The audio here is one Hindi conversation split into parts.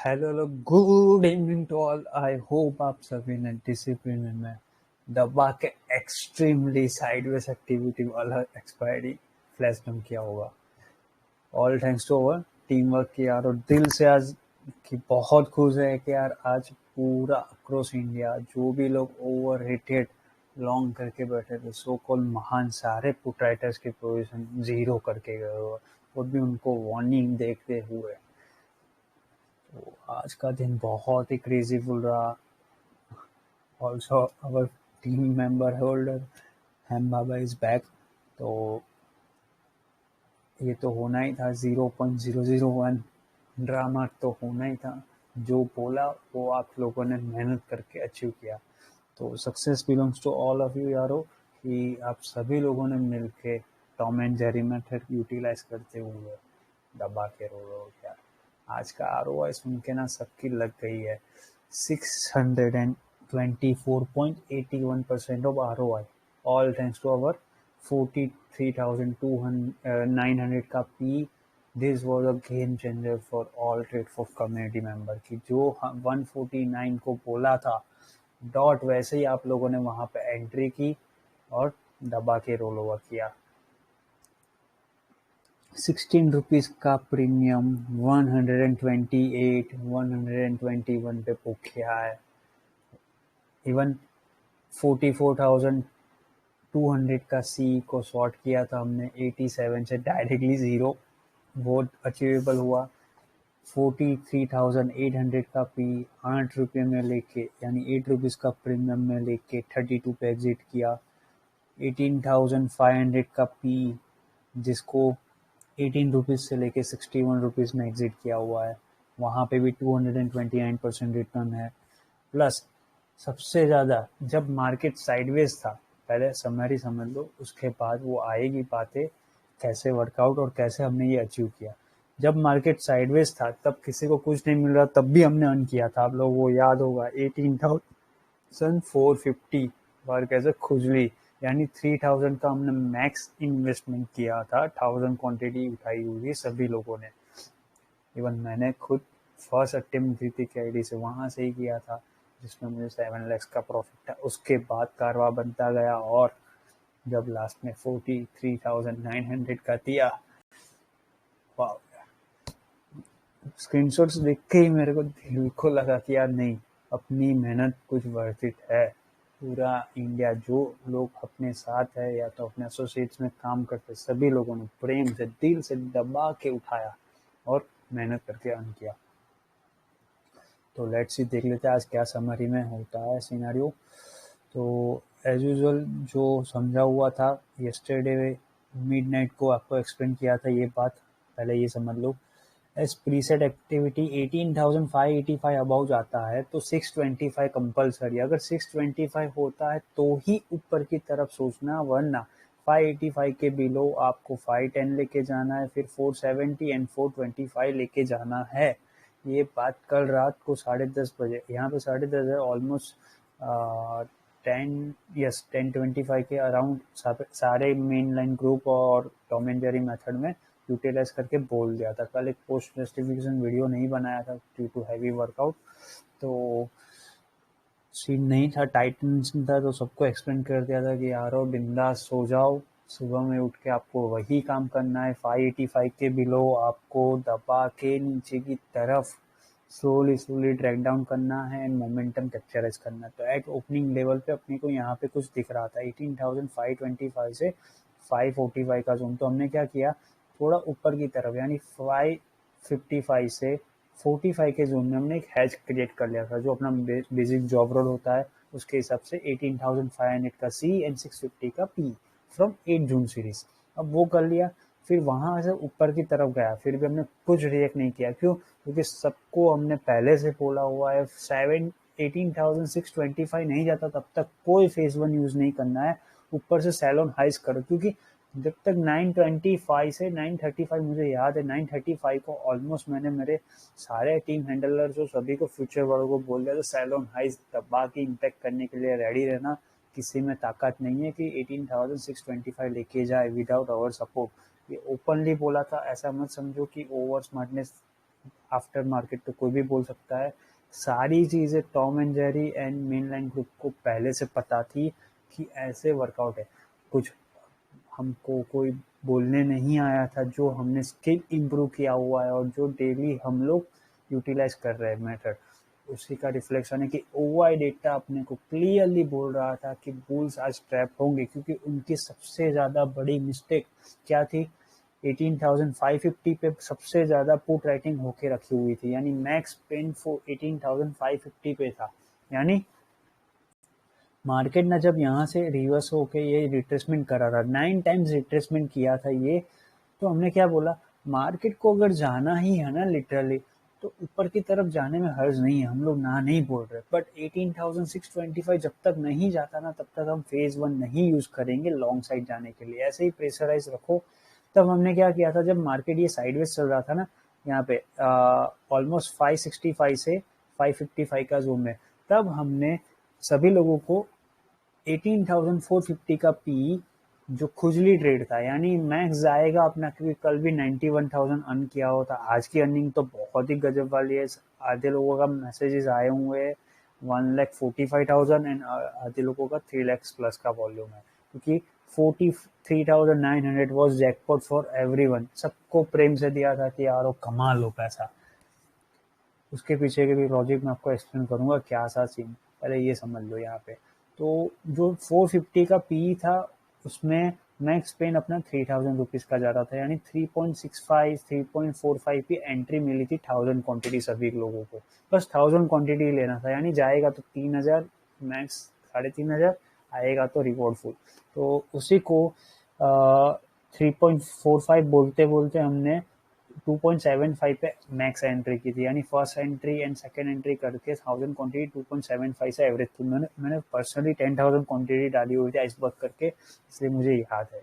Hello hello good evening to all. I hope आप सभी ने डिसिप्लिन में दबा के एक्सट्रीमली साइडवेज एक्टिविटी वाला एक्सपायरी फ्लैश डंप किया होगा। All thanks to our team work की यार, और दिल से आज की बहुत खुश है कि यार आज पूरा अक्रॉस इंडिया जो भी लोग ओवर रेटेड लॉन्ग करके बैठे थे, सो कॉल महान सारे पुट राइटर्स की पोजीशन जीरो करके गए हुए, वो भी उनको वार्निंग देखते हुए। तो आज का दिन बहुत ही क्रेजीफुल रहा। Also our team member holder ham Baba is back. तो ये तो होना ही था, 0.001 ड्रामा तो होना ही था। जो बोला वो आप लोगों ने मेहनत करके अचीव किया। तो success belongs to all of you यारो, कि आप सभी लोगों ने मिलके Tom and Jerry method utilize करते हुए दबा के रो यार। आज का आरओआई सुन के ना सबकी लग गई है। 624.81% of ROI, all thanks to our 43,900 का पी। This was a game changer for all trade for community member की जो 149 को बोला था डॉट, वैसे ही आप लोगों ने वहां पे एंट्री की और दबा के रोल ओवर किया। 16 रुपीज का प्रीमियम 128 121 पे बुक किया है। इवन 44,200 का सी को शॉर्ट किया था हमने 87 से डायरेक्टली जीरो, वो अचीवेबल हुआ। 43,800 का पी 8 रुपये में लेके, यानी 8 रुपीज का प्रीमियम में लेके 32 पे एग्जिट किया। 18,500 का पी जिसको 18 रुपीज से लेके 61 रुपीज में एग्जिट किया हुआ है, वहां पे भी 229% रिटर्न है। प्लस सबसे ज्यादा जब मार्केट साइडवेज था, पहले समरी समझ लो, उसके बाद वो आएगी बातें कैसे वर्कआउट और कैसे हमने ये अचीव किया। जब मार्केट साइडवेज था तब किसी को कुछ नहीं मिल रहा, तब भी हमने अर्न किया था, आप लोगों को याद होगा। 18,450 बार कैसे खुजली, यानी 3,000 का हमने मैक्स इन्वेस्टमेंट किया था। 1,000 क्वांटिटी उठाई हुई थी सभी लोगों ने। इवन मैंने खुद फर्स्ट अटेम्प्ट दी थी आईडी से, वहां से ही किया था, जिसमें मुझे 7 लाख का प्रॉफिट था। उसके बाद कारवा बनता गया और जब लास्ट में 43,900 का दिया, स्क्रीनशॉट्स देख के ही मेरे को दिल को लगा कि यार नहीं, अपनी मेहनत कुछ वर्थ इट है। पूरा इंडिया जो लोग अपने साथ है या तो अपने एसोसिएट्स में काम करते, सभी लोगों ने प्रेम से दिल से दबा के उठाया और मेहनत करके अर्न किया। तो लेट्स सी, देख लेते हैं आज क्या समरी में होता है सिनेरियो। तो एज यूजुअल जो समझा हुआ था यस्टरडे मिडनाइट को आपको एक्सप्लेन किया था, ये बात पहले ये समझ लो। एज प्रीसेट एक्टिविटी 18,585 अबाउ जाता है तो 625 कंपलसरी। अगर 625 होता है तो ही ऊपर की तरफ सोचना, वरना 585 के बिलो आपको 510 लेके जाना है, फिर 470 एंड 425 लेके जाना है। ये बात कल रात को 10:30 बजे, यहाँ पे 10:30 है, ऑलमोस्ट 10:25 के अराउंड सारे मेन लाइन ग्रुप और टॉम एंड जेरी मेथड में यूटिलाइज करके बोल दिया था। कल एक पोस्ट जस्टिफिकेशन वीडियो नहीं बनाया था ड्यू टू हैवी वर्कआउट, तो सीन नहीं था, टाइटन्स था, तो सबको एक्सप्लेन कर दिया था कि यारो बिंदास सो जाओ, सुबह में उठ के आपको वही काम करना है। 585 के बिलो आपको दबा के नीचे की तरफ स्लोली ड्रैग डाउन करना है एंड मोमेंटम कैप्चराइज करना है। तो एट ओपनिंग लेवल पे अपने को यहाँ पे कुछ दिख रहा था 18,525 से 545 का जोन। तो हमने क्या किया, थोड़ा ऊपर की तरफ यानी 555 से 45 के जोन में हमने एक हैज क्रिएट कर लिया था, जो अपना बेसिक जॉब रोल होता है उसके हिसाब से 18,500 का सी एंड 650 का पी फ्रॉम 8 जून सीरीज। अब वो कर लिया, फिर वहां से ऊपर की तरफ गया, फिर भी हमने कुछ रिएक्ट नहीं किया। क्यों? क्योंकि सबको हमने पहले से बोला हुआ है 18,625 नहीं जाता तब तक कोई फेज 1 यूज नहीं करना है, ऊपर से सैलोन हाइज करो। क्योंकि जब तक 925 से 935, मुझे याद है 935 को ऑलमोस्ट मैंने मेरे सारे टीम हैंडलर्स और सभी को फ्यूचर वालों को बोल दिया था, सैलोन हाइज दबा के इम्पैक्ट करने के लिए रेडी रहना। किसी में ताकत नहीं है कि 18,625 लेके जाए विदाउट आवर सपोर्ट। ये ओपनली बोला था, ऐसा मत समझो कि ओवर स्मार्टनेस आफ्टर मार्केट तो कोई भी बोल सकता है। सारी चीज़ें Tom and Jerry and mainline group को पहले से पता थी कि ऐसे वर्कआउट है। कुछ हमको कोई बोलने नहीं आया था, जो हमने स्किल इम्प्रूव किया हुआ है और जो डेली हम लोग यूटिलाइज कर रहे हैं मेथड, उसी का रिफ्लेक्शन है कि ओवाई डेटा अपने को क्लियरली बोल रहा था कि बुल्स आज ट्रैप होंगे, क्योंकि उनकी सबसे ज़्यादा बड़ी मिस्टेक क्या थी, 18,550 पे सबसे ज़्यादा पुट राइटिंग होके रखी हुई थी, यानी मैक्स पेन फॉर 18,550 पे था। यानी मार्केट ने जब यहाँ से रिवर्स होके ये रिट्रेसमेंट करा था, 9 टाइम्स रिट्रेसमेंट किया था ये, तो हमने क्या बोला, मार्केट को अगर जाना ही है ना लिटरली, तो ऊपर की तरफ जाने में हर्ज नहीं है, हम लोग ना नहीं बोल रहे, बट 18,625 जब तक नहीं जाता ना, तब तक हम फेज 1 नहीं यूज करेंगे लॉन्ग साइड जाने के लिए, ऐसे ही प्रेशराइज रखो। तब हमने क्या किया था, जब मार्केट ये साइडवेज चल रहा था ना, यहाँ पे ऑलमोस्ट 565 से 555 का जोन में, तब हमने सभी लोगों को 18,450 का पी, जो खुजली ट्रेड था, यानी मैक्स जाएगा अपना, क्योंकि कल भी 91,000 अर्न किया होता, आज की अर्निंग तो बहुत ही गजब वाली है। आधे लोगों का मैसेजेस आए हुए 1,45,000 एंड आधे लोगों का 3 लाख प्लस का वॉल्यूम है, क्योंकि 43,900 वॉज जैकपॉट फॉर एवरीवन, सबको प्रेम से दिया था कि यार कमा लो पैसा। उसके पीछे के भी लॉजिक मैं आपको एक्सप्लेन करूंगा क्या सा सीन, पहले ये समझ लो यहाँ पे। तो जो 450 का पी था, उसमें मैक्स पेन अपना 3,000 रुपीज का जा रहा था, यानी 3.65 3.45 की एंट्री मिली थी 1000 क्वांटिटी सभी लोगों को, बस 1000 क्वांटिटी लेना था, यानी जाएगा तो 3,000, मैक्स 3,500, आएगा तो रिवॉर्ड फुल। तो उसी को 3.45 बोलते बोलते हमने 2.75 पे मैक्स एंट्री की थी, यानी first entry and second entry करके 1000 क्वांटिटी 2.75 से एवरेज थी। मैंने पर्सनली 10,000 क्वांटिटी डाली हुई थी आइसबर्ग करके, इसलिए मुझे याद है।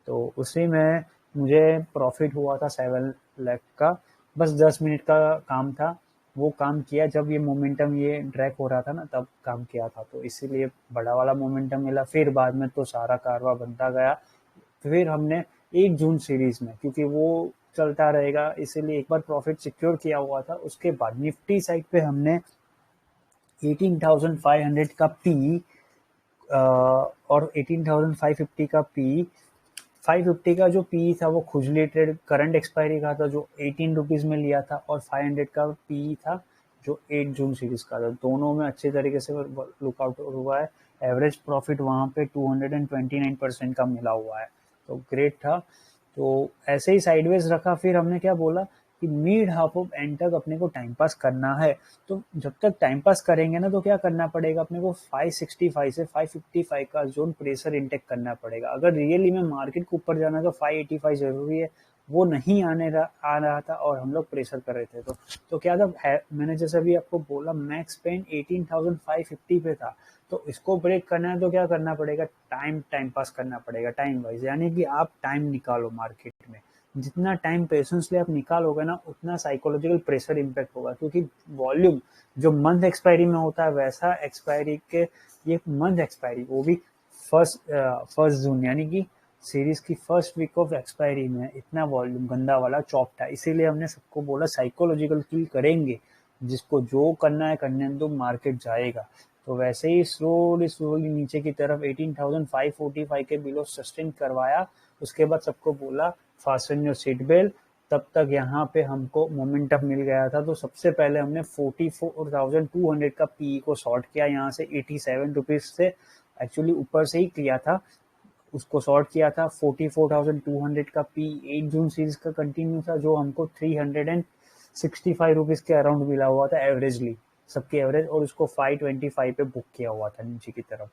तो उसी में मुझे प्रॉफिट हुआ था 7 लाख का, बस 10 मिनट का काम था, वो काम किया जब ये मोमेंटम ये ट्रैक हो रहा था ना, तब काम किया था, तो इसीलिए बड़ा वाला मोमेंटम मिला। फिर बाद में तो सारा कारवा बनता गया। फिर हमने 1 जून सीरीज में, क्योंकि वो चलता रहेगा, इसीलिए एक बार प्रॉफिट सिक्योर किया हुआ था, उसके बाद निफ्टी साइड पे हमने 18,500 का पी और 18,550 का पी, 550 का जो पी था वो खुजली ट्रेड करंट एक्सपायरी का था, जो 18 रुपीज में लिया था, और 500 का पी था जो 8 जून सीरीज का था। दोनों में अच्छे तरीके से लुकआउट हुआ है। एवरेज प्रॉफिट वहां पे 229% का मिला हुआ है, तो ग्रेट था। तो ऐसे ही साइडवेज रखा। फिर हमने क्या बोला कि मिड हाफ ऑफ एंड तक अपने को टाइम पास करना है। तो जब तक टाइम पास करेंगे ना, तो क्या करना पड़ेगा अपने को, 565 से 555 का जोन प्रेशर इंटेक करना पड़ेगा। अगर रियली में मार्केट को ऊपर जाना है तो 585 जरूरी है, वो नहीं आ रहा था और हम लोग प्रेशर कर रहे थे। तो क्या था, मैंने जैसे अभी आपको बोला, मैक्स पेन 18,550 पे था, तो इसको ब्रेक करना है तो क्या करना पड़ेगा, टाइम पास करना पड़ेगा टाइम वाइज, यानी कि आप टाइम निकालो मार्केट में। जितना टाइम पेशेंसली आप निकालोगे ना, उतना साइकोलॉजिकल प्रेशर इम्पैक्ट होगा, क्योंकि वॉल्यूम जो मंथ एक्सपायरी में होता है, वैसा एक्सपायरी के ये मंथ एक्सपायरी, वो भी फर्स्ट जून, यानी कि सीरीज की फर्स्ट वीक ऑफ एक्सपायरी में इतना वॉल्यूम गंदा वाला चॉप था। इसीलिए हमने सबको बोला साइकोलॉजिकल किल करेंगे, जिसको जो करना है करने दो, मार्केट जाएगा। तो वैसे ही स्लोली स्लोली नीचे की तरफ 18,545 के बिलो सस्टेन करवाया। उसके बाद सबको बोला फास्टन योर सीट बेल्ट। तब तक यहाँ पे हमको मोमेंटम मिल गया था। तो सबसे पहले हमने 44,200 का पी को शॉर्ट किया, यहाँ से 87 रुपीज से, एक्चुअली ऊपर से ही किया था, उसको शॉर्ट किया था। 44,200 का पी 8 जून सीरीज का कंटिन्यू था, जो हमको 365 रुपीज के अराउंड मिला हुआ था एवरेजली, सबके एवरेज, और उसको 525 पे बुक किया हुआ था नीचे की तरफ।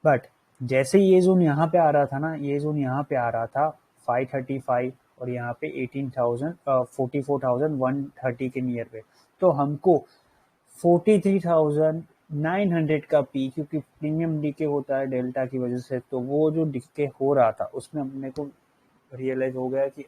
बट जैसे ये जोन यहाँ पे आ रहा था ना, ये जोन यहाँ पे आ रहा था 535 और यहाँ पे 44,130 के नियर पे, तो हमको 43,900 का पी, क्योंकि प्रीमियम डीके होता है डेल्टा की वजह से, तो वो जो डीके हो रहा था उसमें अपने को रियलाइज हो गया कि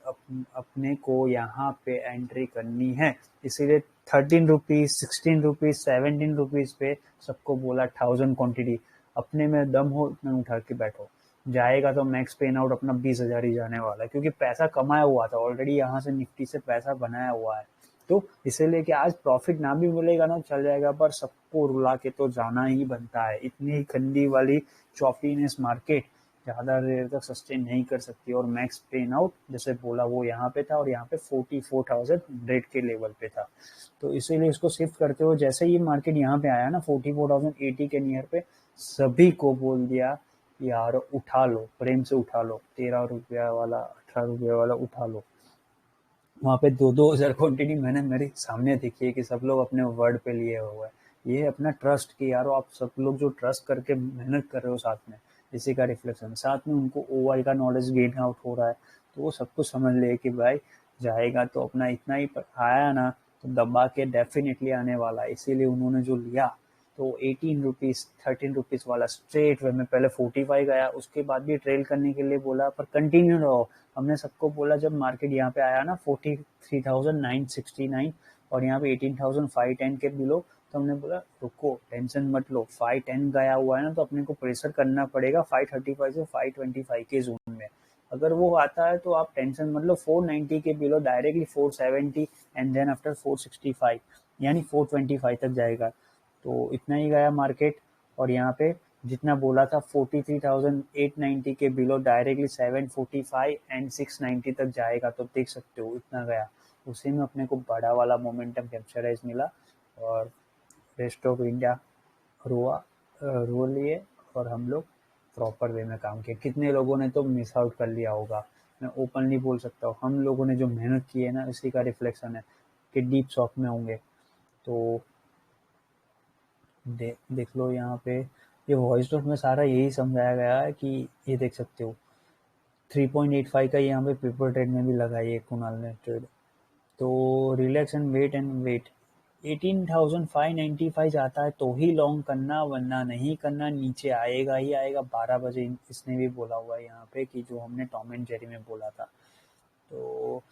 अपने को यहाँ पे एंट्री करनी है। इसीलिए 13 रुपीज, 16 रुपीज, 17 रुपीज पे सबको बोला 1000 क्वांटिटी, अपने में दम हो उतना उठा के बैठो, जाएगा तो मैक्स पेन आउट अपना 20,000 ही जाने वाला है, क्योंकि पैसा कमाया हुआ था ऑलरेडी, यहाँ से निफ्टी से पैसा बनाया हुआ है। तो इसीलिए कि आज प्रॉफिट ना भी मिलेगा ना चल जाएगा, पर सबको रुला के तो जाना ही बनता है। इतनी गंदी वाली चॉपीनेस मार्केट ज़्यादा देर तक सस्टेन नहीं कर सकती। और मैक्स पेन आउट जैसे बोला वो यहाँ पे था, और यहाँ पे 44,100 के लेवल पे था। तो इसीलिए इसको शिफ्ट करते हुए जैसे ये मार्केट यहाँ पे आया ना 44,080 के नियर पे, सभी को बोल दिया यार उठा लो, प्रेम से उठा लो, 13 रुपया वाला 18 रुपया वाला उठा लो। वहाँ पे 2,000 क्वांटिटी मैंने मेरे सामने देखी है कि सब लोग अपने वर्ड पे लिए हुए हैं। ये अपना ट्रस्ट कि यार आप सब लोग जो ट्रस्ट करके मेहनत कर रहे हो साथ में, इसी का रिफ्लेक्शन। साथ में उनको ओआई का नॉलेज गेन आउट हो रहा है, तो वो सब कुछ समझ ले कि भाई जाएगा तो अपना इतना ही आया ना, तो दबा के डेफिनेटली आने वाला है। इसीलिए उन्होंने जो लिया तो 18 रुपीज़ 13 रुपीज़ वाला स्ट्रेट वे में पहले 45 गया, उसके बाद भी ट्रेल करने के लिए बोला, पर कंटिन्यू रहो। हमने सबको बोला जब मार्केट यहाँ पे आया ना 43,969 और यहाँ पे 18,510 के बिलो, तो हमने बोला रुको, टेंशन मत लो, 510 गया हुआ है ना, तो अपने को प्रेशर करना पड़ेगा 535 से 525 के जोन में। अगर वो आता है तो आप टेंशन मत लो, 490 के below directly 470 and then after 465 यानी 425 तक जाएगा। तो इतना ही गया मार्केट। और यहाँ पे जितना बोला था 43,890 के बिलो डायरेक्टली 745 एंड 690 तक जाएगा, तो देख सकते हो इतना गया। उसी में अपने को बड़ा वाला मोमेंटम कैप्चराइज मिला और रेस्ट ऑफ इंडिया रो लिए, और हम लोग प्रॉपर वे में काम किया। कितने लोगों ने तो मिस आउट कर लिया होगा, मैं ओपनली बोल सकता हूँ। हम लोगों ने जो मेहनत की है ना, इसी का रिफ्लेक्शन है कि डीप शॉक में होंगे। तो देख लो यहाँ पे ये वॉइस नोट में सारा यही समझाया गया है कि ये देख सकते हो 3.85 का यहाँ पे पेपर ट्रेड में भी लगाई है कुणाल ने ट्रेड। तो रिलैक्स एंड वेट 18,595 जाता है तो ही लॉन्ग करना, वरना नहीं करना, नीचे आएगा ही आएगा 12 बजे। इसने भी बोला हुआ है यहाँ पे कि जो हमने टॉम एंड जेरी में बोला था। तो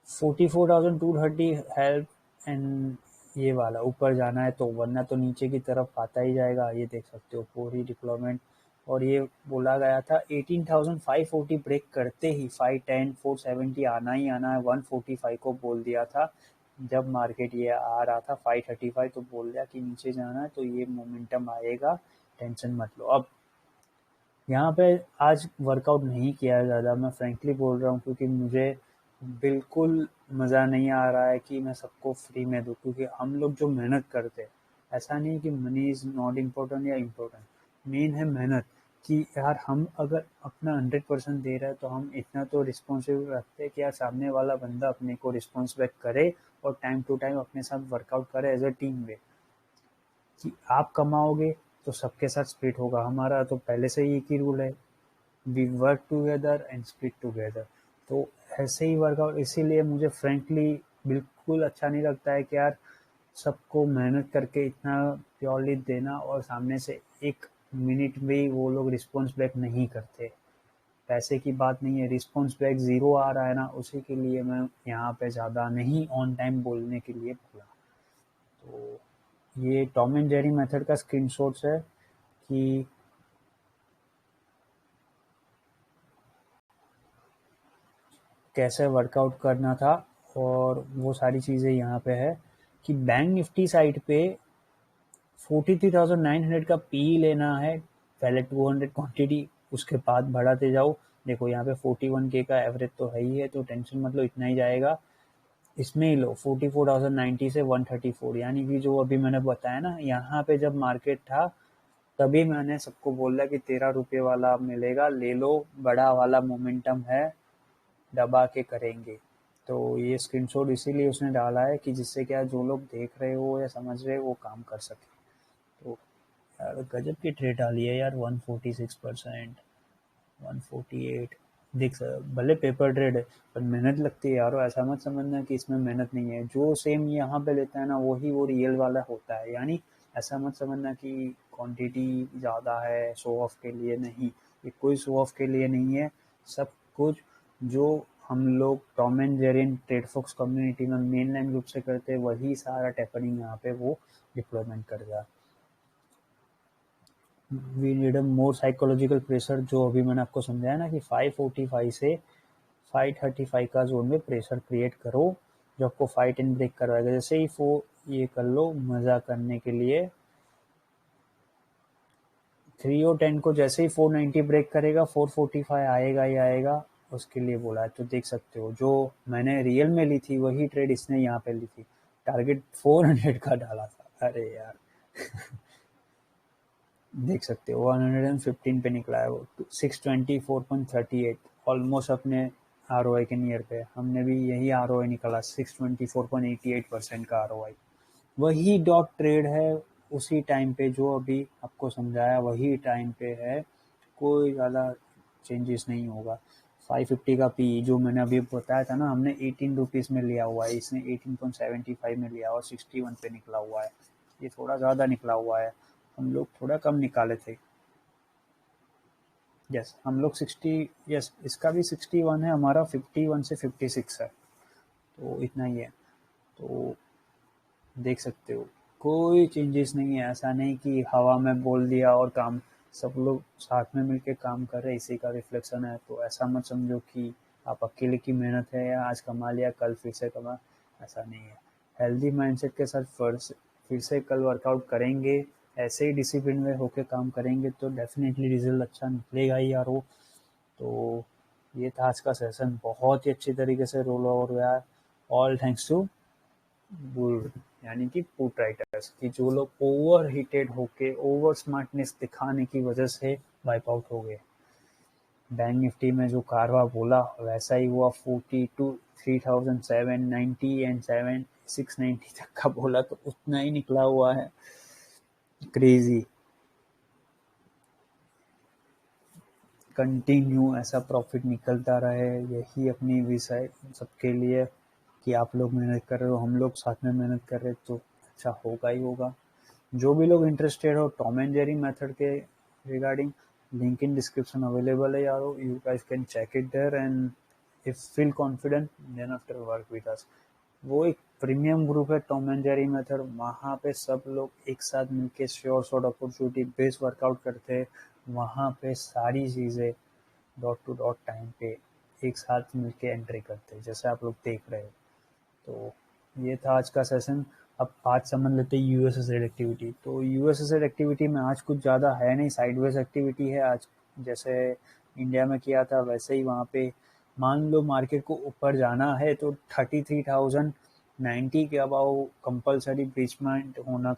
44,230 हेल्प एंड ये वाला ऊपर जाना है, तो वरना तो नीचे की तरफ आता ही जाएगा। ये देख सकते हो पूरी डिप्लॉयमेंट। और ये बोला गया था 18,540 ब्रेक करते ही 510 470 आना ही आना है। 145 को बोल दिया था जब मार्केट ये आ रहा था 535, तो बोल दिया कि नीचे जाना है, तो ये मोमेंटम आएगा, टेंशन मत लो। अब यहाँ पे आज वर्कआउट नहीं किया ज़्यादा, मैं फ्रेंकली बोल रहा हूँ, क्योंकि मुझे बिल्कुल मज़ा नहीं आ रहा है कि मैं सबको फ्री में दूँ। क्योंकि हम लोग जो मेहनत करते हैं, ऐसा नहीं कि मनी इज़ नॉट इम्पोर्टेंट या इम्पोर्टेंट, मेन है मेहनत। कि यार हम अगर अपना 100% दे रहे हैं, तो हम इतना तो रिस्पॉन्सिबल रखते हैं कि यार सामने वाला बंदा अपने को रिस्पॉन्स बैक करे और टाइम टू टाइम अपने साथ वर्कआउट करे एज अ टीम वे। कि आप कमाओगे तो सबके साथ स्प्लिट होगा। हमारा तो पहले से ही एक ही रूल है, we work together and split together. तो ऐसे ही वर्कआउट, इसीलिए मुझे फ्रेंकली बिल्कुल अच्छा नहीं लगता है कि यार सबको मेहनत करके इतना प्योरली देना और सामने से एक मिनट भी वो लोग रिस्पॉन्स बैक नहीं करते। पैसे की बात नहीं है, रिस्पॉन्स बैक ज़ीरो आ रहा है ना, उसी के लिए मैं यहाँ पे ज़्यादा नहीं ऑन टाइम बोलने के लिए बोला। तो ये टॉम एंड जेरी मेथड का स्क्रीनशॉट्स है कि कैसे वर्कआउट करना था, और वो सारी चीज़ें यहाँ पे है कि बैंक निफ्टी साइड पे 43,900 का पी लेना है, पहले 200 क्वांटिटी, उसके बाद बढ़ाते जाओ। देखो यहाँ पे 41K का एवरेज तो है ही है, तो टेंशन मतलब इतना ही जाएगा। इसमें ही लो 44,090 से 134, यानी कि जो अभी मैंने बताया ना, यहाँ पे जब मार्केट था तभी मैंने सबको बोला कि 13 रुपये वाला मिलेगा, ले लो, बड़ा वाला मोमेंटम है, दबा के करेंगे। तो ये स्क्रीनशॉट इसीलिए उसने डाला है कि जिससे क्या जो लोग देख रहे हो या समझ रहे हो वो काम कर सके। तो यार गजब की ट्रेड डाली है यार, 146%, 148। देख भले पेपर ट्रेड है, पर मेहनत लगती है यारो। ऐसा मत समझना कि इसमें मेहनत नहीं है। जो सेम यहाँ पे लेता है ना, वही वो रियल वाला होता है। यानी ऐसा मत समझना कि क्वांटिटी ज़्यादा है शो ऑफ के लिए, नहीं, ये कोई शो ऑफ के लिए नहीं है। सब कुछ जो हम लोग Tom and Jerry trade fox community में मेन लाइन ग्रुप से करते हैं, वही सारा टेपरिंग यहाँ पे वो डिप्लॉयमेंट कर दिया। We need a more psychological pressure, जो अभी मैंने आपको समझाया ना कि 545 से 535 का जोन में प्रेशर क्रिएट करो, जो आपको फाइट एंड ब्रेक करवाएगा। जैसे ही ये कर लो मज़ा करने के लिए 310 को जैसे ही 490 ब्रेक करेगा 445 आएगा ही आएगा, उसके लिए बोला है। तो देख सकते हो जो मैंने रियल में ली थी वही ट्रेड इसने यहाँ पे ली थी, टारगेट 400 का डाला था। अरे यार देख सकते हो 115 पे निकला है वो, 624.38, ऑलमोस्ट अपने ROI के नियर पे। हमने भी यही ROI निकाला 624.88% का ROI। वही डॉट ट्रेड है उसी टाइम पे जो अभी आपको समझाया वही टाइम पे है, कोई ज़्यादा चेंजेस नहीं होगा। 550 का पी जो मैंने अभी बताया था ना, हमने 18 रुपीज़ में लिया हुआ है, इसने 18.75 में लिया और 61 पे निकला हुआ है। ये थोड़ा ज़्यादा निकला हुआ है, हम लोग थोड़ा कम निकाले थे। यस हम लोग 60, यस इसका भी 61 है, हमारा 51 से 56 है, तो इतना ही है। तो देख सकते हो कोई चेंजेस नहीं है, ऐसा नहीं कि हवा में बोल दिया और काम, सब लोग साथ में मिलके काम कर रहे हैं इसी का रिफ्लेक्शन है। तो ऐसा मत समझो कि आप अकेले की मेहनत है या आज कमा लिया कल फिर से कमा, ऐसा नहीं है। हेल्दी माइंडसेट के साथ फिर से कल वर्कआउट करेंगे, ऐसे ही डिसिप्लिन में होके काम करेंगे तो डेफिनेटली रिजल्ट अच्छा निकलेगा ही यार वो। तो ये था आज का सेशन, बहुत ही अच्छी तरीके से रोल ओवर हुआ है, ऑल थैंक्स टू बुल यानी कि पुट राइटर्स, कि जो लोग ओवर हीटेड होके ओवर स्मार्टनेस दिखाने की वजह से वाइप आउट हो गए। बैंक निफ्टी में जो कारवा बोला वैसा ही हुआ, 42 3790 एंड 690 तक का बोला तो उतना ही निकला हुआ है। क्रेजी, कंटिन्यू ऐसा प्रॉफिट निकलता रहे, यही अपनी विश है सबके लिए कि आप लोग मेहनत कर रहे हो, हम लोग साथ में मेहनत कर रहे तो अच्छा होगा ही होगा। जो भी लोग इंटरेस्टेड हो टॉम एंड जेरी मेथड के regarding, link in description available है यारो, you guys can check it there and if feel confident then after work with us. वो एक प्रीमियम ग्रुप है टॉम एंड जेरी मेथड, वहाँ पे सब लोग एक साथ मिलके sure short opportunity based workout करते हैं। वहाँ पे सारी चीज़ें डॉट टू डॉट टाइम पे एक साथ मिलके एंट्री करते हैं, जैसे आप लोग देख रहे हो। तो ये था आज का सेशन। अब आज समझ लेते हैं यूएसएसएड एक्टिविटी। तो यूएसएसएड एक्टिविटी में आज कुछ ज़्यादा है नहीं, साइडवेज एक्टिविटी है आज, जैसे इंडिया में किया था वैसे ही वहाँ पे। मान लो मार्केट को ऊपर जाना है तो 33,090 के अबाउ कंपलसरी ब्रीचमेंट होना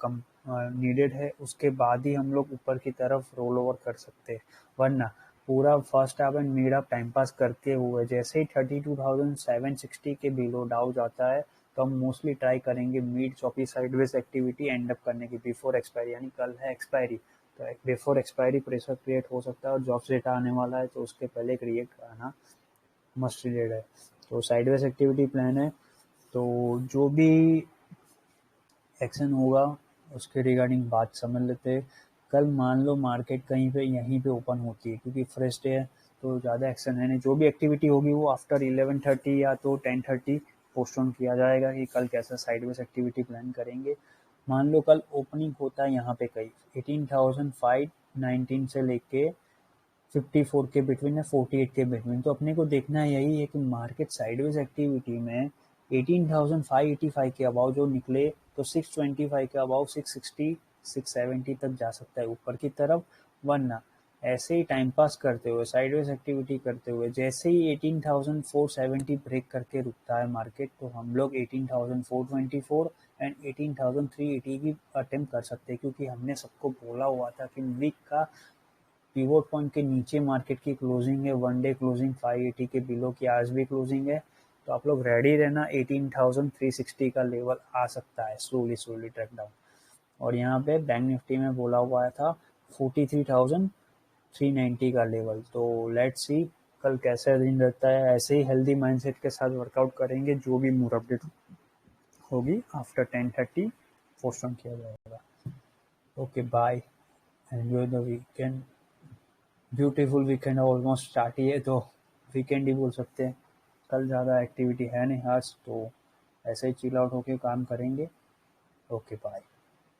नीडेड है, उसके बाद ही हम लोग ऊपर की तरफ रोल ओवर कर सकते हैं। वरना पूरा first half and mid half time pass करते हुए जैसे ही 32,760 के बिलो डाउ जाता है तो हम मोस्टली ट्राई करेंगे mid choppy sideways activity and up करने की बिफोर एक्सपायरी, यानी कल है एक्सपायरी तो बिफोर एक्सपायरी प्रेशर क्रिएट हो सकता है और जॉब्स डेटा आने वाला है तो उसके पहले क्रिएट आना मस्ट रीडेड है। तो साइडवेज एक्टिविटी प्लान है, तो जो भी एक्शन होगा उसके रिगार्डिंग बात समझ लेते हैं। कल मान लो मार्केट कहीं पे यहीं पे ओपन होती है क्योंकि फ्रेश डे है तो ज़्यादा एक्शन है नहीं, जो भी एक्टिविटी होगी वो आफ्टर 11:30 या तो 10:30 पोस्टपोन किया जाएगा कि कल कैसा साइडवेज एक्टिविटी प्लान करेंगे। मान लो कल ओपनिंग होता है यहाँ पे कहीं 18,519 से लेके 54 के बिटवीन या 48 के बिटवीन, तो अपने को देखना यही है कि मार्केट साइडवेज एक्टिविटी में 18,585 के अबाव जो निकले तो 625 के अबाव 660 670 तक जा सकता है ऊपर की तरफ। वरना ऐसे ही टाइम पास करते हुए साइडवेज एक्टिविटी करते हुए जैसे ही 18,470 ब्रेक करके रुकता है मार्केट तो हम लोग 18,424 एंड 18,380 की अटेम्प्ट कर सकते हैं, क्योंकि हमने सबको बोला हुआ था कि वीक का पिवोट पॉइंट के नीचे मार्केट की क्लोजिंग है, वन डे क्लोजिंग 580 के बिलो की आज भी क्लोजिंग है। तो आप लोग रेडी रहना, 18,360 का लेवल आ सकता है स्लोली ट्रैक डाउन। और यहाँ पे बैंक निफ्टी में बोला हुआ था 43,390 का लेवल। तो लेट्स सी कल कैसा दिन रहता है, ऐसे ही हेल्दी माइंडसेट के साथ वर्कआउट करेंगे, जो भी मोर अपडेट होगी आफ्टर 10:30 पोस्टपोन किया जाएगा। Okay bye, enjoy the weekend. Beautiful weekend almost start ही है तो वीकेंड ही बोल सकते हैं। कल ज़्यादा एक्टिविटी है नहीं आज, तो ऐसे ही चिल आउट होके काम करेंगे। Okay bye.